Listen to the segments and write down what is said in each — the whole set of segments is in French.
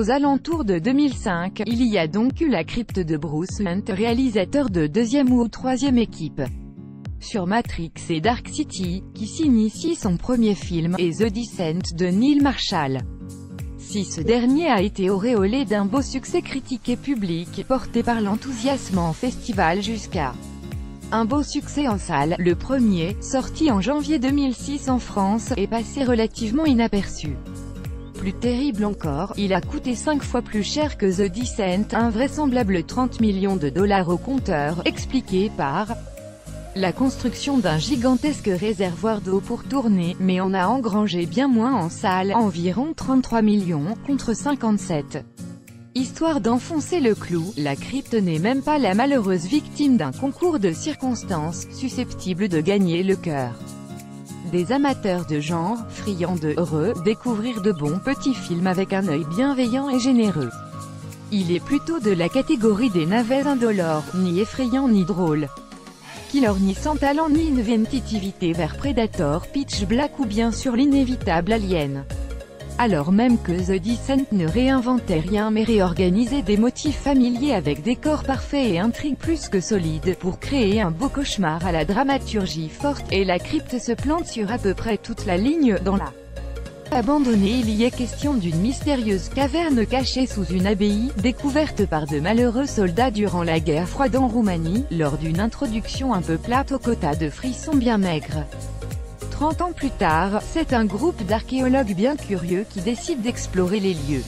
Aux alentours de 2005, il y a donc eu la crypte de Bruce Hunt, réalisateur de deuxième ou troisième équipe sur Matrix et Dark City, qui s'initie son premier film, et The Descent de Neil Marshall. Si ce dernier a été auréolé d'un beau succès critique et public, porté par l'enthousiasme en festival jusqu'à un beau succès en salle, le premier, sorti en janvier 2006 en France, est passé relativement inaperçu. Plus terrible encore, il a coûté 5 fois plus cher que The Descent, un vraisemblable 30 millions de dollars au compteur, expliqué par la construction d'un gigantesque réservoir d'eau pour tourner, mais on a engrangé bien moins en salle, environ 33 millions, contre 57. Histoire d'enfoncer le clou, la crypte n'est même pas la malheureuse victime d'un concours de circonstances, susceptible de gagner le cœur des amateurs de genre, friands de découvrir de bons petits films avec un œil bienveillant et généreux. Il est plutôt de la catégorie des navets indolores, ni effrayant ni drôle. Killer ni sans talent ni inventivité vers Predator, Pitch Black ou bien sûr l'inévitable Alien. Alors même que The Descent ne réinventait rien mais réorganisait des motifs familiers avec décors parfaits et intrigues plus que solides, pour créer un beau cauchemar à la dramaturgie forte, et la crypte se plante sur à peu près toute la ligne. Dans la abandonnée, il y est question d'une mystérieuse caverne cachée sous une abbaye, découverte par de malheureux soldats durant la guerre froide en Roumanie, lors d'une introduction un peu plate au quota de frissons bien maigres. 30 ans plus tard, c'est un groupe d'archéologues bien curieux qui décide d'explorer les lieux.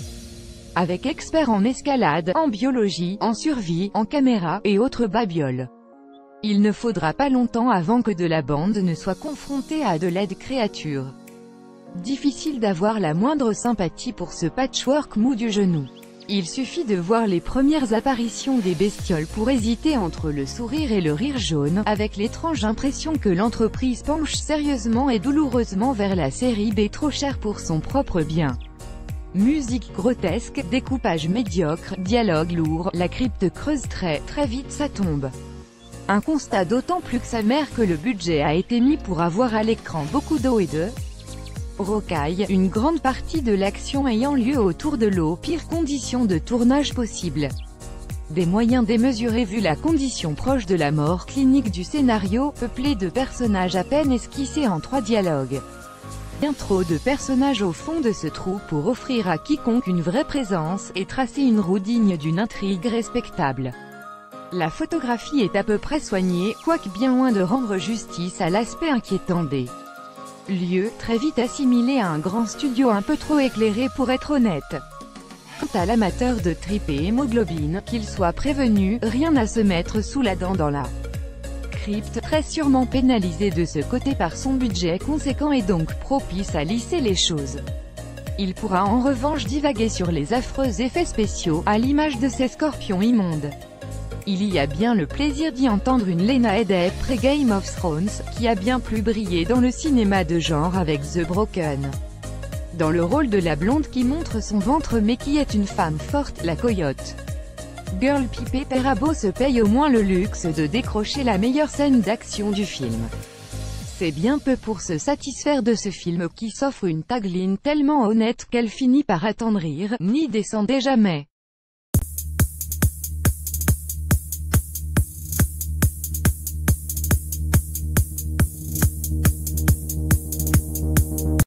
Avec experts en escalade, en biologie, en survie, en caméra, et autres babioles. Il ne faudra pas longtemps avant que de la bande ne soit confrontée à de laides créatures. Difficile d'avoir la moindre sympathie pour ce patchwork mou du genou. Il suffit de voir les premières apparitions des bestioles pour hésiter entre le sourire et le rire jaune, avec l'étrange impression que l'entreprise penche sérieusement et douloureusement vers la série B trop chère pour son propre bien. Musique grotesque, découpage médiocre, dialogue lourd, la crypte creuse très vite sa tombe. Un constat d'autant plus que sa mère que le budget a été mis pour avoir à l'écran beaucoup d'eau et de rocaille, une grande partie de l'action ayant lieu autour de l'eau, pire conditions de tournage possible. Des moyens démesurés vu la condition proche de la mort clinique du scénario, peuplé de personnages à peine esquissés en 3 dialogues. Bien trop de personnages au fond de ce trou pour offrir à quiconque une vraie présence, et tracer une roue digne d'une intrigue respectable. La photographie est à peu près soignée, quoique bien loin de rendre justice à l'aspect inquiétant des lieu, très vite assimilé à un grand studio un peu trop éclairé pour être honnête. Quant à l'amateur de tripes et hémoglobine, qu'il soit prévenu, rien à se mettre sous la dent dans la crypte, très sûrement pénalisé de ce côté par son budget conséquent et donc propice à lisser les choses. Il pourra en revanche divaguer sur les affreux effets spéciaux, à l'image de ces scorpions immondes. Il y a bien le plaisir d'y entendre une Lena Headey pré-Game of Thrones, qui a bien plus brillé dans le cinéma de genre avec The Broken. Dans le rôle de la blonde qui montre son ventre mais qui est une femme forte, la coyote. Girl Pipé Perabo se paye au moins le luxe de décrocher la meilleure scène d'action du film. C'est bien peu pour se satisfaire de ce film qui s'offre une tagline tellement honnête qu'elle finit par attendrir, n'y descendez jamais.